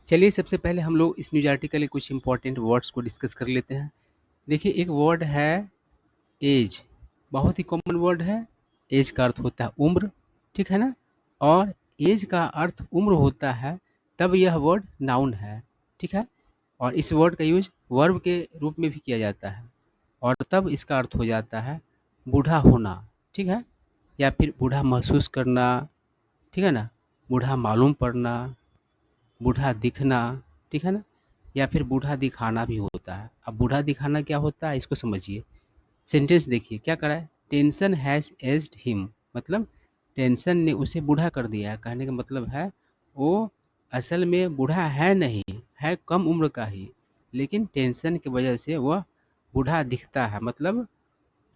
चलिए सबसे पहले हम लोग इस न्यूज़ आर्टिकल के कुछ इंपॉर्टेंट वर्ड्स को डिस्कस कर लेते हैं। देखिए एक वर्ड है एज, बहुत ही कॉमन वर्ड है। एज का अर्थ होता है उम्र, ठीक है ना। और एज का अर्थ उम्र होता है तब यह वर्ड नाउन है, ठीक है। और इस वर्ड का यूज वर्ब के रूप में भी किया जाता है और तब इसका अर्थ हो जाता है बूढ़ा होना, ठीक है। या फिर बूढ़ा महसूस करना, ठीक है ना। बूढ़ा मालूम पड़ना, बूढ़ा दिखना, ठीक है ना। या फिर बूढ़ा दिखाना भी होता है। अब बूढ़ा दिखाना क्या होता है इसको समझिए। सेंटेंस देखिए क्या करा है, टेंशन हैज़ एज्ड हिम, मतलब टेंशन ने उसे बूढ़ा कर दिया है। कहने का मतलब है वो असल में बूढ़ा है नहीं, है कम उम्र का ही, लेकिन टेंशन की वजह से वह बूढ़ा दिखता है। मतलब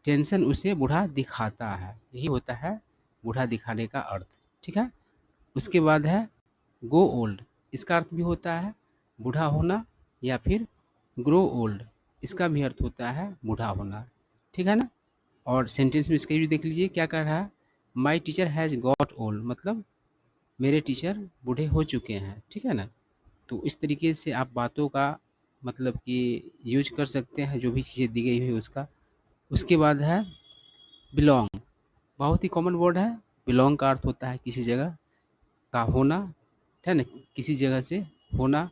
टेंशन उसे बूढ़ा दिखाता है, यही होता है बूढ़ा दिखाने का अर्थ, ठीक है। उसके बाद है गो ओल्ड, इसका अर्थ भी होता है बूढ़ा होना। या फिर ग्रो ओल्ड, इसका भी अर्थ होता है बूढ़ा होना, ठीक है ना। और सेंटेंस में इसका यूज देख लीजिए क्या कर रहा है, my teacher has got old, मतलब मेरे टीचर बूढ़े हो चुके हैं, ठीक है ना। तो इस तरीके से आप बातों का मतलब कि यूज कर सकते हैं जो भी चीज़ें दी गई हुई उसका। उसके बाद है बिलोंग, बहुत ही कॉमन वर्ड है। बिलोंग का अर्थ होता है किसी जगह का होना, है ना, किसी जगह से होना।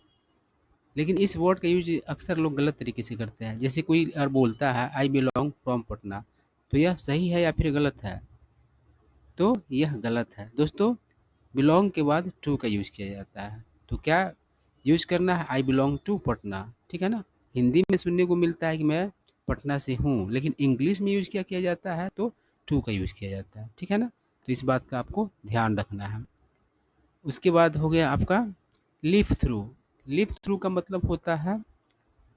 लेकिन इस वर्ड का यूज अक्सर लोग गलत तरीके से करते हैं। जैसे कोई अगर बोलता है आई बिलोंग फ्रॉम पटना, तो यह सही है या फिर गलत है? तो यह गलत है दोस्तों। बिलोंग के बाद टू का यूज किया जाता है। तो क्या यूज करना है, आई बिलोंग टू पटना, ठीक है ना। हिंदी में सुनने को मिलता है कि मैं पटना से हूँ, लेकिन इंग्लिश में यूज क्या किया जाता है, तो टू का यूज किया जाता है, ठीक है ना। तो इस बात का आपको ध्यान रखना है। उसके बाद हो गया आपका लिव थ्रू। लिव थ्रू का मतलब होता है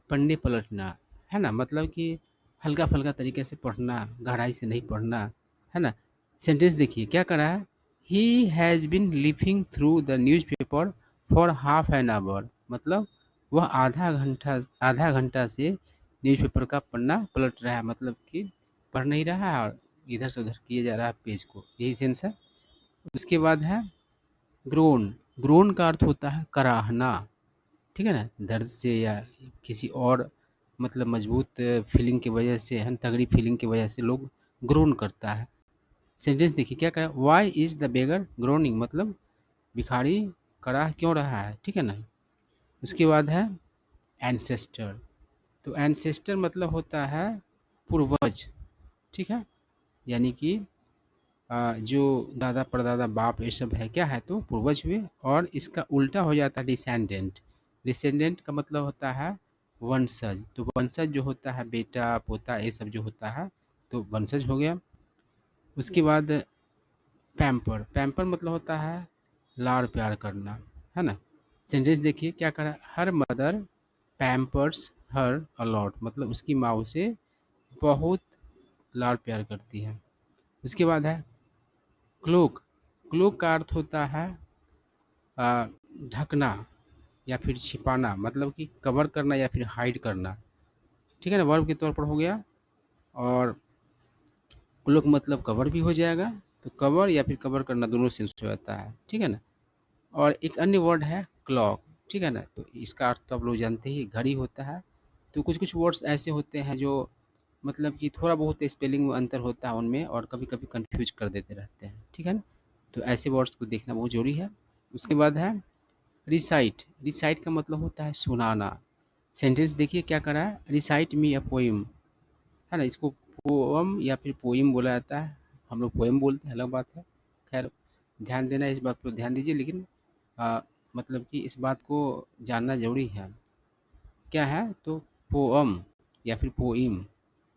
पढ़ने पलटना, है ना। मतलब कि हल्का फुल्का तरीके से पढ़ना, गहराई से नहीं पढ़ना, है ना। सेंटेंस देखिए क्या कर रहा है, he has been living through the news paper for half an hour, मतलब वह आधा घंटा से न्यूज़पेपर का पन्ना पलट रहा है। मतलब कि पढ़ नहीं रहा है और इधर से उधर किए जा रहा है पेज को, यही सेंस है। उसके बाद है ग्रोन। ग्रोन का अर्थ होता है कराहना, ठीक है ना। दर्द से या किसी और मतलब मजबूत फीलिंग की वजह से, है ना, तगड़ी फीलिंग की वजह से लोग ग्रोन करता है। सेंटेंस देखिए क्या करा, why is the beggar groaning, मतलब भिखारी कराह क्यों रहा है, ठीक है ना। उसके बाद है एंसेस्टर। तो एंसेस्टर मतलब होता है पूर्वज, ठीक है। यानी कि जो दादा परदादा बाप ये सब है क्या है, तो पूर्वज हुए। और इसका उल्टा हो जाता है डिसेंडेंट। डिसेंडेंट का मतलब होता है वंशज। तो वंशज जो होता है बेटा पोता ये सब जो होता है, तो वंशज हो गया। उसके बाद पैम्पर। पैम्पर मतलब होता है लाड़ प्यार करना, है ना। सेंटेंस देखिए क्या करा, her mother Pampers her a lot, मतलब उसकी माँ उसे बहुत लाड़ प्यार करती है। उसके बाद है क्लोक। क्लोक का अर्थ होता है आ, ढकना या फिर छिपाना, मतलब कि कवर करना या फिर हाइड करना, ठीक है ना, वर्ब के तौर पर हो गया। और क्लोक मतलब कवर भी हो जाएगा, तो कवर या फिर कवर करना दोनों सेंस हो जाता है, ठीक है ना। और एक अन्य वर्ड है क्लॉक, ठीक है ना। तो इसका अर्थ तो आप लोग जानते ही, घड़ी होता है। तो कुछ कुछ वर्ड्स ऐसे होते हैं जो मतलब कि थोड़ा बहुत स्पेलिंग में अंतर होता है उनमें, और कभी कभी कंफ्यूज कर देते रहते हैं, ठीक है ना। तो ऐसे वर्ड्स को देखना बहुत जरूरी है। उसके बाद है रिसाइट। रिसाइट का मतलब होता है सुनाना। सेंटेंस देखिए क्या करा है, रिसाइट मी अ पोइम, है ना। इसको पोअम या फिर पोइम बोला जाता है। हम लोग पोएम बोलते हैं, अलग बात है। खैर ध्यान देना, इस बात पर ध्यान दीजिए। लेकिन मतलब कि इस बात को जानना ज़रूरी है क्या है, तो पोअम या फिर पोइम,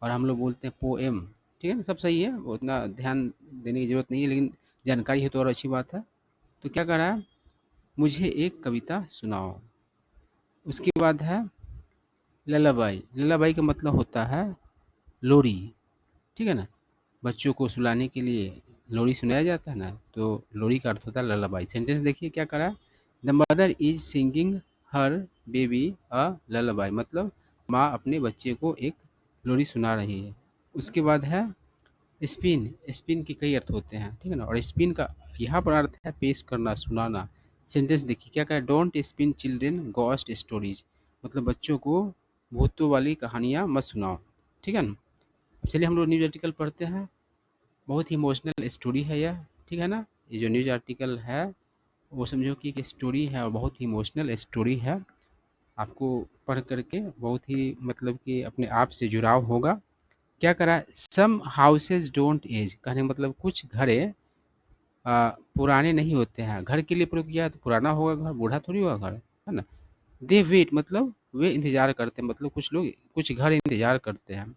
और हम लोग बोलते हैं पोएम, ठीक है ना। सब सही है, उतना ध्यान देने की ज़रूरत नहीं है, लेकिन जानकारी है तो और अच्छी बात है। तो क्या कह रहा है, मुझे एक कविता सुनाओ। उसके बाद है ललाबाई। ललाबाई का मतलब होता है लोरी, ठीक है ना। बच्चों को सुलाने के लिए लोरी सुनाया जाता है ना, तो लोरी का अर्थ होता है ललाबाई। सेंटेंस देखिए क्या करा, the mother is singing her baby a lullaby, मतलब माँ अपने बच्चे को एक लोरी सुना रही है। उसके बाद है स्पिन। स्पिन के कई अर्थ होते हैं, ठीक है ना। और स्पिन का यहाँ पर अर्थ है पेश करना, सुनाना। सेंटेंस देखिए क्या कहा, don't spin children ghost stories, मतलब बच्चों को भूतों वाली कहानियाँ मत सुनाओ। ठीक है ना। अब चलिए हम लोग न्यूज़ आर्टिकल पढ़ते हैं। बहुत ही इमोशनल स्टोरी है यह, ठीक है ना। ये जो न्यूज़ आर्टिकल है वो समझो कि एक स्टोरी है और बहुत ही इमोशनल स्टोरी है। आपको पढ़ करके बहुत ही मतलब कि अपने आप से जुड़ाव होगा। क्या करा, सम हाउसेज डोंट एज, कहने का मतलब कुछ घरें पुराने नहीं होते हैं। घर के लिए प्रयोग किया है तो पुराना होगा घर, बूढ़ा थोड़ी होगा घर, है ना। दे वेट मतलब वे इंतजार करते हैं, मतलब कुछ लोग कुछ घर इंतजार करते हैं।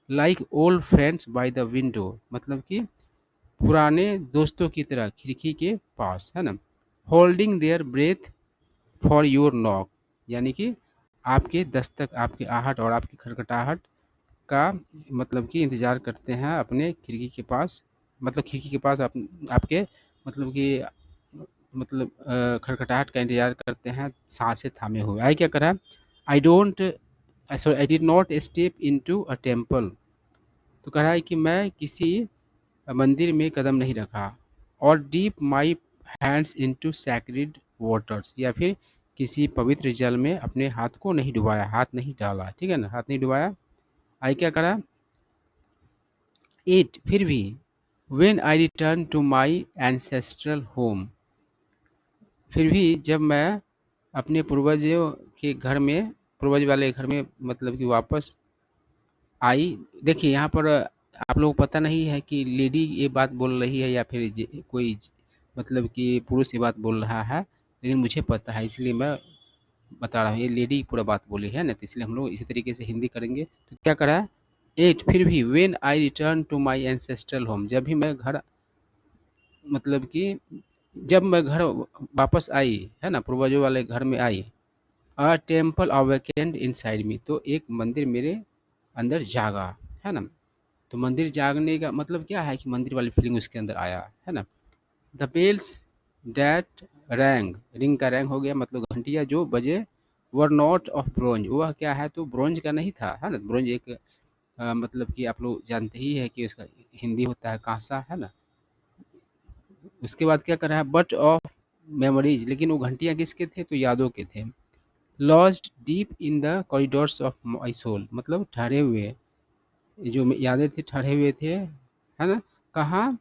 Like old friends by the window, मतलब कि पुराने दोस्तों की तरह खिड़की के पास, है ना। Holding their breath for your knock, यानी कि आपके दस्तक, आपके आहट और आपकी खटखटाहट का मतलब कि इंतज़ार करते हैं अपने खिड़की के पास, मतलब खिड़की के पास आपके मतलब कि मतलब खटखटाहट का इंतज़ार करते हैं साँसें थामे हुए। आई क्या करा, I don't sorry I did not step into a temple, तो कह रहा है कि मैं किसी मंदिर में कदम नहीं रखा। और deep my hands into sacred waters, या फिर किसी पवित्र जल में अपने हाथ को नहीं डुबाया, हाथ नहीं डाला, ठीक है ना, हाथ नहीं डुबाया। आई क्या करा, एट फिर भी, when I return to my ancestral home, फिर भी जब मैं अपने पूर्वजों के घर में, पूर्वज वाले घर में मतलब कि वापस आई। देखिए यहाँ पर आप लोग को पता नहीं है कि लेडी ये बात बोल रही है या फिर कोई मतलब कि पुरुष ये बात बोल रहा है, लेकिन मुझे पता है इसलिए मैं बता रहा हूँ, ये लेडी पूरा बात बोली है ना, तो इसलिए हम लोग इसी तरीके से हिंदी करेंगे। तो क्या करा, एट फिर भी, when I return to my ancestral home, जब भी मैं घर मतलब कि जब मैं घर वापस आई, है ना, पूर्वजों वाले घर में आई। A temple awakened inside me, तो एक मंदिर मेरे अंदर जागा, है ना। तो मंदिर जागने का मतलब क्या है कि मंदिर वाली फीलिंग उसके अंदर आया, है ना। The bells that rang, ring का रैंग हो गया मतलब घंटिया जो बजे, वर नॉट ऑफ ब्रोंज, वह क्या है तो ब्रोंज का नहीं था, है ना। ब्रोंज एक मतलब कि आप लोग जानते ही है कि उसका हिंदी होता है कांसा, है ना। उसके बाद क्या कर रहा है, बट ऑफ मेमोरीज, लेकिन वो घंटियाँ किसके थे तो यादों के थे। Lost deep in the corridors of my soul, मतलब ठहरे हुए, ये जो यादें थे ठहरे हुए थे, है ना। कहाँ,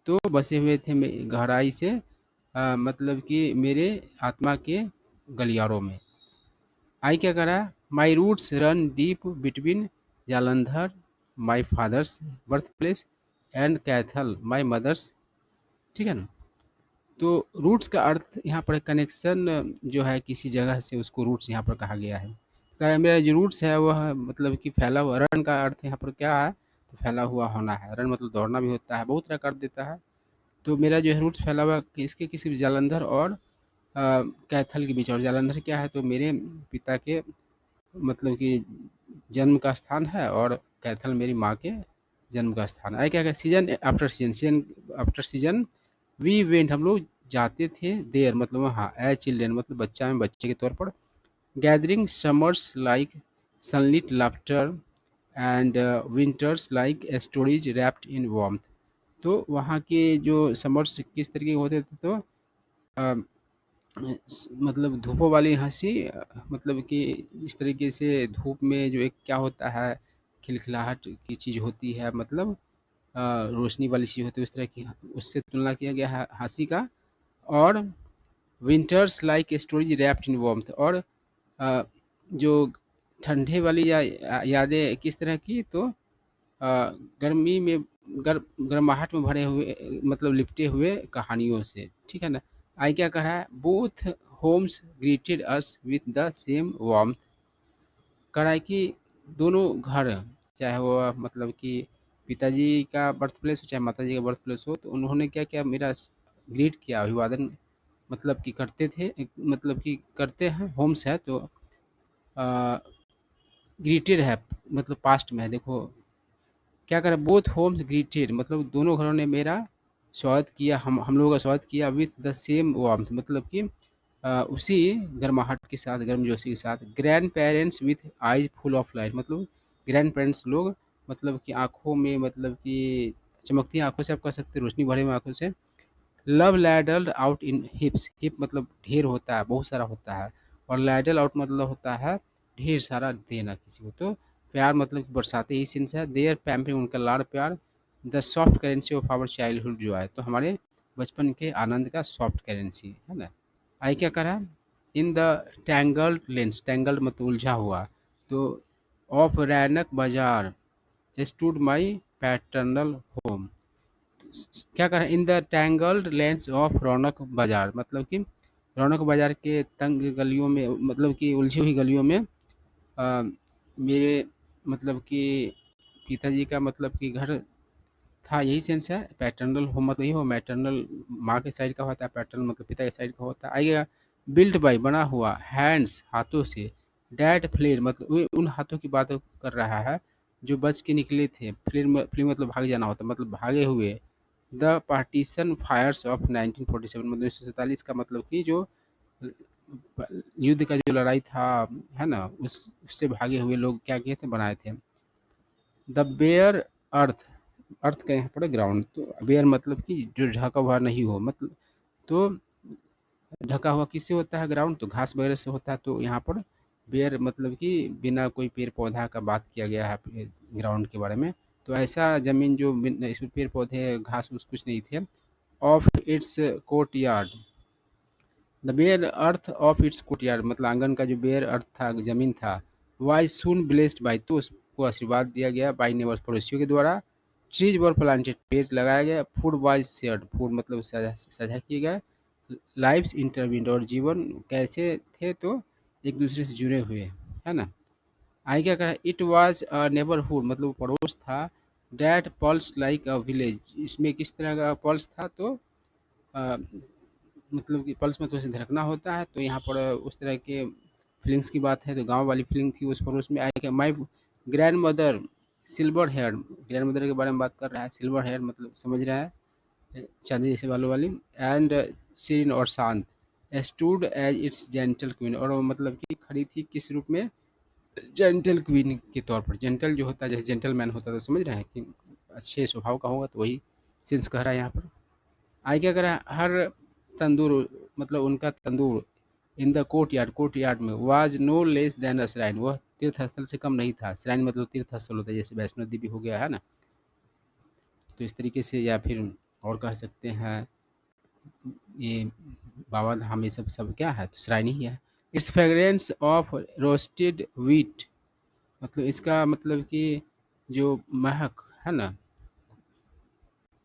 तो बसे हुए थे गहराई से मतलब कि मेरे आत्मा के गलियारों में। आई क्या करा, my roots run deep between Jalandhar my father's birth place and Kaithal my mother's, ठीक है ना। तो रूट्स का अर्थ यहाँ पर कनेक्शन जो है किसी जगह से, उसको रूट्स यहाँ पर कहा गया है। मेरा जो रूट्स है वह मतलब कि फैला हुआ, रन का अर्थ यहाँ पर क्या है तो फैला हुआ होना है। रन मतलब दौड़ना भी होता है, बहुत तरह का अर्थ देता है। तो मेरा जो है रूट्स फैला हुआ किसके, किसी भी जालंधर और कैथल के बीच, और जालंधर क्या है तो मेरे पिता के मतलब कि जन्म का स्थान है, और कैथल मेरी माँ के जन्म का स्थान है। क्या क्या season after season, season after season we went, हम लोग जाते थे देयर मतलब वहाँ, एज चिल्ड्रेन मतलब बच्चा में बच्चे के तौर पर, gathering summers like sunlit laughter and winters like stories wrapped in warmth. तो वहाँ के जो समर्स किस तरीके के होते थे तो अ, मतलब धूपों वाली हंसी, मतलब कि इस तरीके से धूप में जो एक क्या होता है खिलखिलाहट की चीज़ होती है, मतलब रोशनी वाली चीज़ होती है, उस तरह की उससे तुलना किया गया है हंसी का। और winters like storage wrapped in warmth, और अ, जो ठंडे वाली यादें किस तरह की तो गर्मी में गर्माहट में भरे हुए मतलब लिपटे हुए कहानियों से, ठीक है ना। आई क्या कह रहा है, both homes greeted us with the same warmth, कह रहा है कि दोनों घर, चाहे वो मतलब कि पिताजी का बर्थ प्लेस हो चाहे माताजी का बर्थ प्लेस हो, तो उन्होंने क्या किया, मेरा ग्रीट किया, अभिवादन मतलब कि करते थे, मतलब कि करते हैं, होम्स है तो ग्रीटेड है मतलब पास्ट में है। देखो क्या करा, बोथ होम्स ग्रीटेड मतलब दोनों घरों ने मेरा स्वागत किया, हम लोगों का स्वागत किया, विथ द सेम वार्मथ मतलब कि उसी गर्माहट के साथ, गर्मजोशी के साथ। Grand parents with eyes full of light, मतलब ग्रैंड पेरेंट्स लोग मतलब कि आंखों में मतलब कि चमकती आंखों से, आप कह सकते हैं रोशनी भरे हुए आंखों से, love ladled out in heaps, heap मतलब ढेर होता है, बहुत सारा होता है, और लैडल आउट मतलब होता है ढेर सारा देना किसी को। तो प्यार मतलब कि बरसाते ही सेंस है, देयर पैम्परिंग उनका लाड़ प्यार, the soft currency of our childhood जो है, तो हमारे बचपन के आनंद का सॉफ्ट करेंसी है ना। आई क्या करा, इन द टैंगल्ड लेंस, टैंगल्ड मतलब उलझा हुआ, तो ऑफ रैनक बाजार स्टूड माई पैटर्नल होम, क्या करें, in the tangled lanes of Raunaq Bazaar, मतलब कि रौनक बाजार के तंग गलियों में, मतलब कि उलझी हुई गलियों में मेरे मतलब कि पिताजी का मतलब कि घर था, यही सेंस है। पैटर्नल होम मतलब ये हो, मैटरनल माँ के साइड का होता है, पैटर्नल मतलब पिता के साइड का होता है। आइएगा, बिल्ट बाई बना हुआ, हैंड्स हाथों से, डैड फ्लेर मतलब वे उन हाथों की बात कर रहा है जो बच के निकले थे, फ्लेर मतलब भाग जाना होता, मतलब भागे हुए। द पार्टीशन फायर्स ऑफ 1947 मतलब 1947 का मतलब कि जो युद्ध का जो लड़ाई था, है ना, उस उससे भागे हुए लोग क्या किए थे, बनाए थे। द बेयर अर्थ, अर्थ का यहाँ पर ग्राउंड, तो बेयर मतलब कि जो ढका हुआ नहीं हो, मतलब तो ढका हुआ किससे होता है, ग्राउंड तो घास वगैरह से होता है, तो यहाँ पर बेयर मतलब कि बिना कोई पेड़ पौधा का बात किया गया है ग्राउंड के बारे में। तो ऐसा ज़मीन जो इसमें पेड़ पौधे घास फूस कुछ नहीं थे। Of its courtyard, the bare earth of its courtyard मतलब आंगन का जो बेयर अर्थ था, जमीन था, वाज सून ब्लेस्ड बाय, तो उसको आशीर्वाद दिया गया, बाय नेबर्स पड़ोसियों के द्वारा। ट्रीज वर प्लांटेड, पेड़ लगाया गया। फूड वाज शेयर्ड, फूड मतलब साझा साझा किए गए। लाइफ्स इंटरवीन्ड, और जीवन कैसे थे, तो एक दूसरे से जुड़े हुए, है ना। आगे क्या कहा, इट वाज अ नेबरहुड मतलब वो पड़ोस था। That pulse like a village, इसमें किस तरह का पल्स था, तो अ, मतलब कि पल्स में थोड़ा सा धड़कना होता है, तो यहाँ पर उस तरह के फीलिंग्स की बात है, तो गांव वाली फीलिंग थी उस पड़ोस में। I my grandmother silver hair, grandmother के बारे में बात कर रहा है, सिल्वर हेयर मतलब समझ रहा है, चांदी जैसे बालों वाली। एंड सीरिन और शांत, stood as its gentle queen, और वो मतलब कि खड़ी थी किस रूप में, जेंटल क्वीन के तौर पर। जेंटल जो होता है जैसे जेंटलमैन होता है, तो समझ रहे हैं कि अच्छे स्वभाव का होगा, तो वही सेंस कह रहा है यहाँ पर। आगे क्या करा, हर तंदूर मतलब उनका tandoor, in the courtyard, courtyard में, was no less than a shrine, वह तीर्थ स्थल से कम नहीं था। श्राइन मतलब तीर्थ स्थल होता है, जैसे वैष्णो देवी हो गया है ना, तो इस तरीके से, या फिर और कह सकते हैं ये बाबा धाम, ये सब सब क्या है, तो श्राइन ही है। It's fragrance of roasted wheat, मतलब इसका मतलब कि जो महक है ना,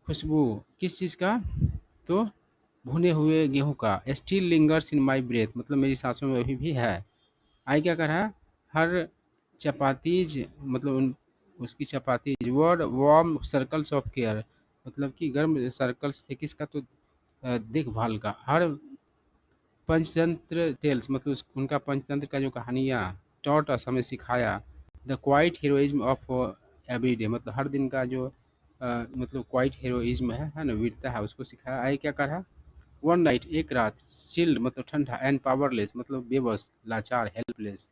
खुशबू किस चीज़ का, तो भुने हुए गेहूं का। Still lingers in my breath मतलब मेरी सांसों में अभी भी है। आई क्या कर रहा है, हर चपातीज मतलब उन उसकी chapatis, word warm circles of care मतलब कि गर्म सर्कल्स थे किसका, तो देखभाल का। हर पंचतंत्र टेल्स मतलब उनका पंचतंत्र का जो कहानियाँ, टॉट अस हमें सिखाया। The quite heroism of every day मतलब हर दिन का जो मतलब क्वाइट हीरोइज्म है ना, वीरता है, उसको सिखाया। आगे क्या करा, वन नाइट एक रात, चिल्ड मतलब ठंडा, एंड पावरलेस मतलब बेबस लाचार helpless,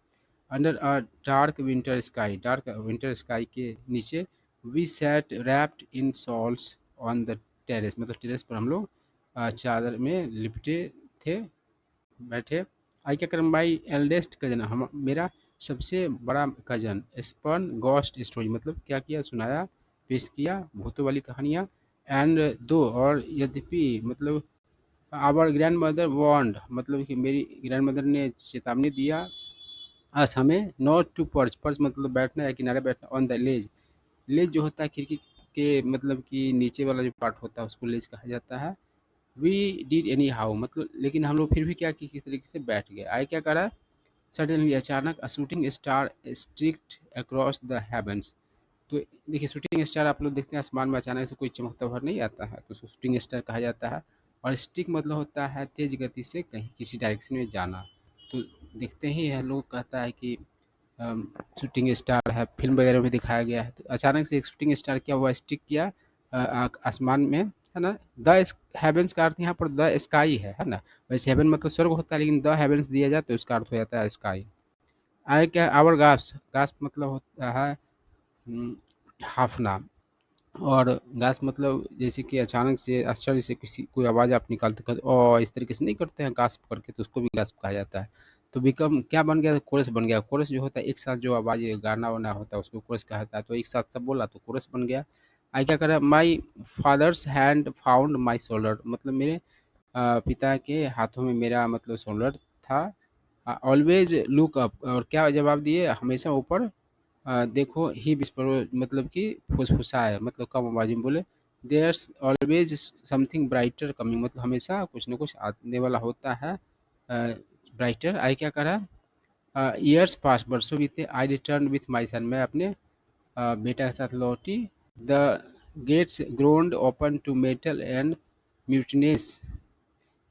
under a dark winter sky, dark winter sky के नीचे, we sat wrapped in shawls on the terrace मतलब टेरेस पर हम लोग चादर में लिपटे थे, बैठे। आई क्या करें, माई एल्डेस्ट कजन हम मेरा सबसे बड़ा कजन, स्पन गॉस्ट स्टोरी मतलब क्या किया, सुनाया, पेश किया भूतों वाली कहानियाँ। एंड दो और यद्यपि मतलब आवर ग्रैंड मदर वार्नड मतलब कि मेरी ग्रैंड मदर ने चेतावनी दिया, अस हमें, नॉट टू पर्च, पर्च मतलब बैठना या किनारे बैठना, ऑन द लेज, लेज जो होता है खिड़की के मतलब कि नीचे वाला जो पार्ट होता है उसको लेज कहा जाता है। वी डिड एनी हाउ मतलब लेकिन हम लोग फिर भी क्या किस तरीके से बैठ गए। आए क्या करा, सडनली अचानक, a shooting star streaked across the heavens, तो देखिए शूटिंग स्टार आप लोग देखते हैं आसमान में अचानक से कोई चमकता हुआ नहीं आता है, तो उसको शूटिंग स्टार कहा जाता है। और स्टिक मतलब होता है तेज गति से कहीं किसी डायरेक्शन में जाना, तो देखते ही है लोग कहता है कि शूटिंग स्टार है, फिल्म वगैरह में दिखाया गया है। तो अचानक से एक शूटिंग स्टार क्या हुआ, स्टिक किया आसमान में, है ना। द हेवंस का अर्थ यहाँ पर द स्काई है ना। वैसे हेवन मतलब स्वर्ग होता है, लेकिन द हेवंस दिया जाए तो उसका अर्थ हो जाता है स्काई। आगे क्या, आवर गाफ्स, गाफ्स मतलब होता है हाफना, और गैस मतलब जैसे कि अचानक से आश्चर्य से किसी कोई आवाज़ आप निकालते कहते और इस तरीके से नहीं करते हैं गास्प करके, तो उसको भी गास्प कहा जाता है। तो बिकम क्या बन गया, कोरस बन गया। कोरस जो होता है एक साथ जो आवाज़ गाना वाना होता है उसको कोरस कहा जाता है। तो एक साथ सब बोला तो कोरस बन गया। आई क्या करा, my father's hand found my shoulder, मतलब मेरे पिता के हाथों में मेरा मतलब शोल्डर था। ऑलवेज लुक अप, और क्या जवाब दिए, हमेशा ऊपर देखो। ही विस्पर मतलब कि फुसफुसाए, मतलब कम आवाज में बोले। There's always something brighter coming, मतलब हमेशा कुछ न कुछ आने वाला होता है ब्राइटर। आई क्या करा, ईयर्स पास, बरसों बीते। आई रिटर्न विथ माई सन, मैं अपने बेटा के साथ लौटी। The gates groaned open to metal and muteness,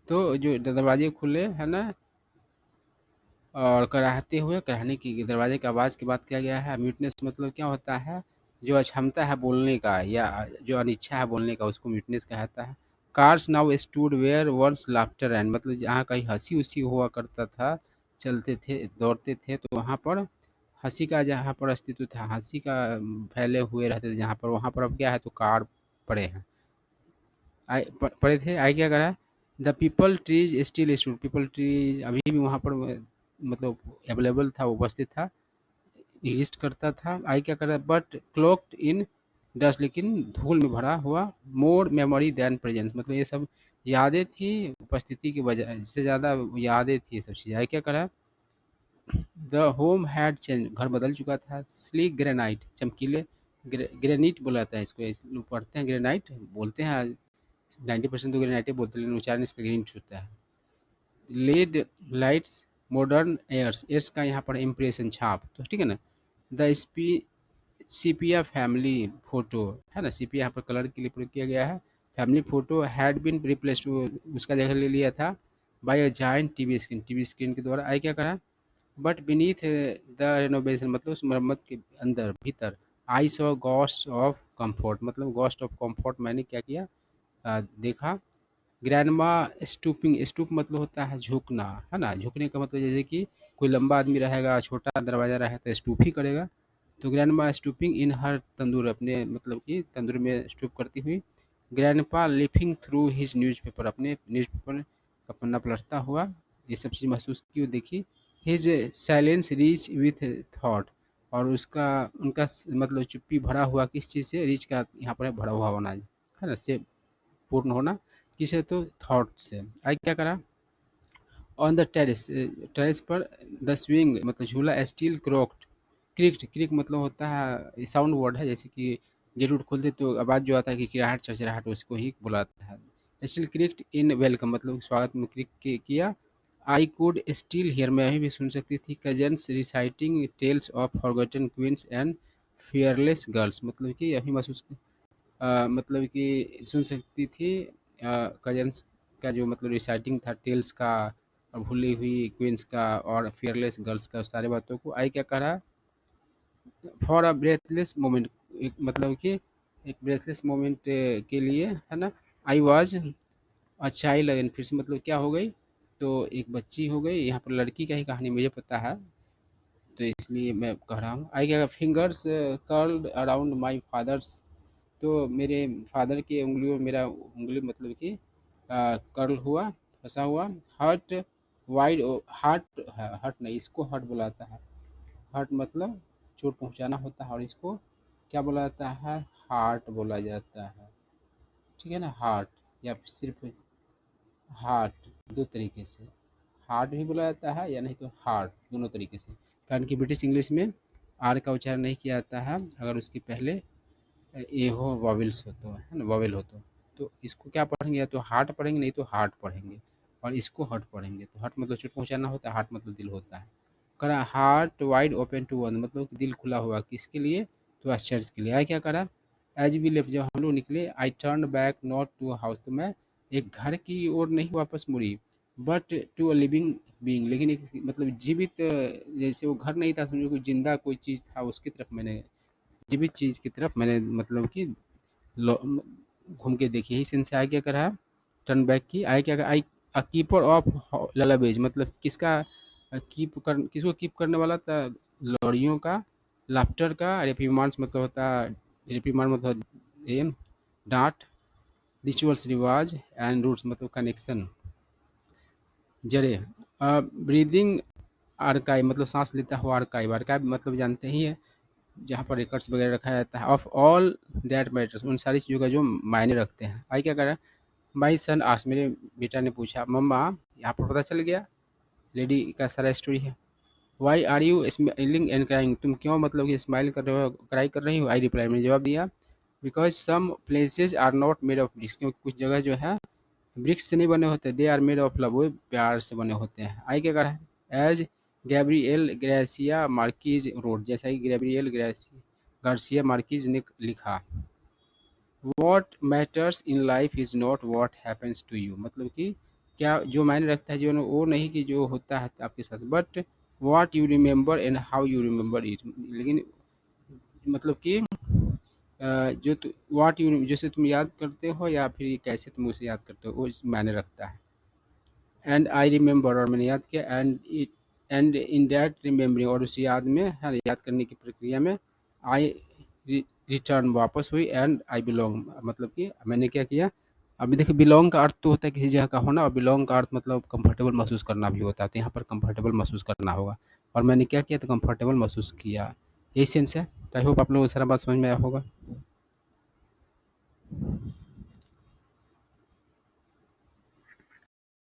तो जो दरवाजे खुले है ना, और कराहते हुए, कराहने की दरवाजे की आवाज़ की बात किया गया है। म्यूटनेस मतलब क्या होता है, जो अक्षमता है बोलने का या जो अनिच्छा है बोलने का, उसको म्यूटनेस कहता है। Cars now stood where once laughter and, मतलब जहाँ कहीं हंसी उसी हुआ करता था, चलते थे दौड़ते थे, तो वहाँ पर हंसी का जहाँ पर अस्तित्व था, हंसी का फैले हुए रहते थे जहाँ पर, वहाँ पर अब क्या है, तो कार पड़े हैं। पड़े थे। आई क्या करा, the people trees still stood, people tree अभी भी वहाँ पर मतलब अवेलेबल था, उपस्थित था, एग्जिस्ट करता था। आई क्या करा, बट क्लोक्ड इन डस्ट, लेकिन धूल में भरा हुआ। मोर मेमोरी दैन प्रेजेंस, मतलब ये सब यादें थी उपस्थिति की वजह से, ज़्यादा यादें थी ये सब चीज़ें। आई क्या करा, द होम हैड चेंज, घर बदल चुका था। स्लीक ग्रेनाइट, चमकीले ग्रेनाइट बोला जाता है इसको, लोग पढ़ते हैं ग्रेनाइट बोलते हैं। 90% तो ग्रेनाइट बोलते हैं, लेकिन उच्चारण इसका ग्रीन होता है। LED lights, modern airs, airs का यहाँ पर इम्प्रेशन छाप, तो ठीक है ना। द सिपिया फैमिली फोटो, है ना, सिपिया यहाँ पर कलर के लिए प्रयोग किया गया है। Family photo had been replaced, उसका जगह ले लिया था by a giant TV screen, TV screen के द्वारा। आई क्या करा, बट बीनीथ द रेनोवेशन, मतलब उस मरम्मत के अंदर भीतर। I saw ghost of comfort, मतलब गॉस्ट ऑफ कंफर्ट मैंने क्या किया, देखा। ग्रैंडमा स्टूपिंग, स्टूप मतलब होता है झुकना, है ना, झुकने का मतलब जैसे कि कोई लंबा आदमी रहेगा, छोटा दरवाजा रहे तो स्टूप ही करेगा। तो ग्रैंडमा स्टूपिंग इन हर तंदूर, अपने मतलब कि तंदूर में स्टूप करती हुई। ग्रैंडपा लिफिंग थ्रू हिज न्यूज़पेपर, अपने न्यूज़पेपर का पन्ना पलटता हुआ, ये सब चीज़ महसूस की और देखी। His silence reach with thought, और उसका उनका मतलब चुप्पी भरा हुआ किस चीज़ से, रीच का यहाँ पर भरा हुआ होना, है ना, से पूर्ण होना, किसे, तो थॉट से। आई क्या करा, ऑन द टेरेस, टेरेस पर। द स्विंग मतलब झूला, स्टील क्रोक्ड, क्रिक्ड, क्रिक मतलब होता है साउंड वर्ड है, जैसे कि गेट उट खोलते तो आवाज़ जो आता है कि किराहट चरचराहट, उसको ही बुलाता है। स्टिल क्रिक्ड इन वेलकम, मतलब स्वागत में क्रिक किया। आई कुड स्टिल हियर, मैं अभी भी सुन सकती थी। Cousins reciting tales of forgotten queens and fearless girls, मतलब कि अभी महसूस मतलब कि सुन सकती थी कजन्स का जो मतलब रिसाइटिंग था टेल्स का, और भूली हुई क्वींस का और फियरलेस गर्ल्स का, सारी बातों को। आई क्या कह रहा, फॉर अ ब्रेथलेस मोमेंट, एक मतलब कि एक ब्रेथलेस मोमेंट के लिए, है ना। I was a child again, फिर से मतलब क्या हो गई, तो एक बच्ची हो गई। यहाँ पर लड़की का ही कहानी मुझे पता है, तो इसलिए मैं कह रहा हूँ। आई क्या, fingers curled around my father's, तो मेरे फादर की उंगलियों, मेरा उंगली मतलब कि कर्ल हुआ, फंसा हुआ। हर्ट वाइड, हार्ट, हर्ट नहीं, इसको हर्ट बुलाता है। हर्ट मतलब चोट पहुंचाना होता है, और इसको क्या बोला जाता है, हार्ट बोला जाता है, ठीक है ना, हार्ट। या फिर सिर्फ हार्ट, दो तरीके से हार्ट भी बोला जाता है, या नहीं तो हार्ट, दोनों तरीके से। कारण कि ब्रिटिश इंग्लिश में आर का उच्चारण नहीं किया जाता है अगर उसके पहले ए हो, वॉवेल्स हो तो, है ना, वॉवेल हो तो इसको क्या पढ़ेंगे, या तो हार्ट पढ़ेंगे, नहीं तो हार्ट पढ़ेंगे, और इसको हर्ट पढ़ेंगे। तो हर्ट मतलब चोट पहुंचाना होता है, हार्ट मतलब दिल होता है। करा heart wide open to one, मतलब कि दिल खुला हुआ किसके लिए, तो आश्चर्य के लिए। आया क्या करा, एज वी लेफ्ट, जब हम लोग निकले। I turn back not to house, तो मैं एक घर की ओर नहीं वापस मुड़ी, but to a living being, लेकिन एक मतलब जीवित, जैसे वो घर नहीं था, समझो कोई जिंदा कोई चीज़ था, उसकी तरफ मैंने, जीवित चीज़ की तरफ मैंने मतलब कि घूम के देखी। यही सेंस से आगे क्या करा, टर्न बैक की। आगे क्या करा, आई अ कीपर ऑफ ललाबेज, मतलब किसका कीप कर, किसको कीप करने वाला था, लड़ियों का। लाफ्टर का। रेपिमांस मतलब होता है, रेपिमान मतलब एम, डांट, रिचुअल्स रिवाज एंड रूट्स मतलब कनेक्शन, जड़े, ब्रीदिंग, आर्काइव मतलब सांस लेता हुआ आर्काइव, आर्काइव मतलब जानते ही है जहाँ पर रिकॉर्ड्स वगैरह रखा जाता है, ऑफ ऑल दैट मैटर्स उन सारी चीज़ों का जो मायने रखते हैं। आई क्या कर रहा है, माई सन आस्क्ड मेरे बेटा ने पूछा, मम्मा यहाँ पर पता चल गया, लेडी का सारा स्टोरी है। Why are you smiling and crying, तुम क्यों मतलब कि स्माइल कर रहे हो क्राई कर रही हो। आई रिप्लाई, मैंने जवाब दिया, because some places are not made of bricks, क्योंकि कुछ जगह जो है ब्रिक्स से नहीं बने होते, they are made of love, वो प्यार से बने होते हैं। आई क्या करा है, as Gabriel Garcia Marquez wrote, जैसा कि गैब्रियल गार्सिया मार्किज ने लिखा, what matters in life is not what happens to you, मतलब कि क्या जो मायने रखता है जीवन में वो नहीं कि जो होता है आपके साथ, but what you remember and how you remember it, लेकिन मतलब कि जो व्हाट यू जैसे तुम याद करते हो या फिर कैसे तुम उसे याद करते हो वो मायने रखता है। एंड आई रिमेंबर, और मैंने याद किया, एंड इन दैट रिमेम्बरिंग, और उस याद में है याद करने की प्रक्रिया में, आई रिटर्न वापस हुई, एंड आई बिलोंग मतलब कि मैंने क्या किया। अभी देखिए बिलोंग का अर्थ तो होता है किसी जगह का होना, और बिलोंग का अर्थ मतलब कंफर्टेबल महसूस करना भी होता है, तो यहाँ पर कंफर्टेबल महसूस करना होगा, और मैंने क्या किया तो कंफर्टेबल महसूस किया, यही सेंस है। तो आई होप आप लोगों को सारा बात समझ में आया होगा।